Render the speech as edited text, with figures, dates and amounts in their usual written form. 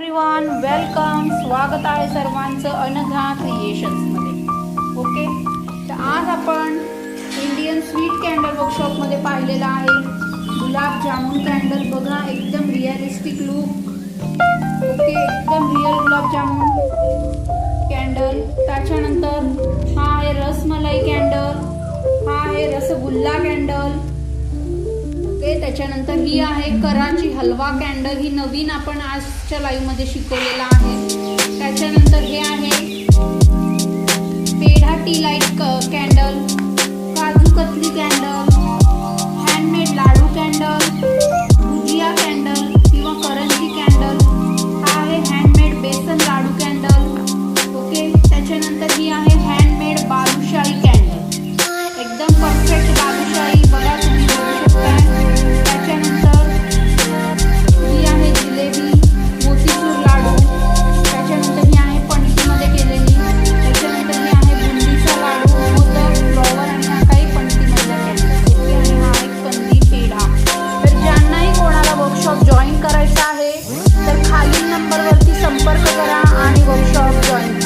Everyone, welcome. स्वागत आहे सर्वांचं अनघा क्रिएशन्समध्ये. ओके, तर आज आपण इंडियन स्वीट कॅन्डल वर्कशॉपमध्ये पाहिलेलं आहे गुलाबजामुन कॅन्डल. बघा, एकदम रिअलिस्टिक लुक. ओके, एकदम रिअल गुलाबजामुन कॅन्डल. त्याच्यानंतर हा आहे रसमलाई कॅन्डल, हा आहे रसगुल्ला कॅन्डल. ओके, त्याच्यानंतर ही आहे कराची हलवा कॅन्डल. ही नवीन आपण आजच्या लाईव्ह मध्ये शिकवलेला आहे. त्याच्यानंतर हे आहे peda T light candle, kaju katli candle, handmade लाडू कॅन्डल, भुजिया कॅन्डल किंवा करंजी कॅन्डल. हा आहे हँडमेड बेसन लाडू कॅन्डल. ओके, त्याच्यानंतर ही आहे हँडमेड बालुशाही कॅन्डल. एकदम परफेक्ट बालुशाही बघा, तुम्ही बघू शकता. त्याच्यानंतर ही आहे जिलेबी, मोतीचूर लाडू. त्याच्यानंतर ही आहे पणतीमध्ये केलेली. त्याच्यानंतर ही आहे बुंदीचा लाडू, मोदक, फ्लॉवर आणि हा काही पणतीमधला कॅन्डल. ओके, आणि हा एक कंदी पेढा. तर ज्यांनाही कोणाला वर्कशॉप जॉईन करायचा आहे तर खालील नंबरवरती संपर्क करा आणि वर्कशॉप जॉईन करा.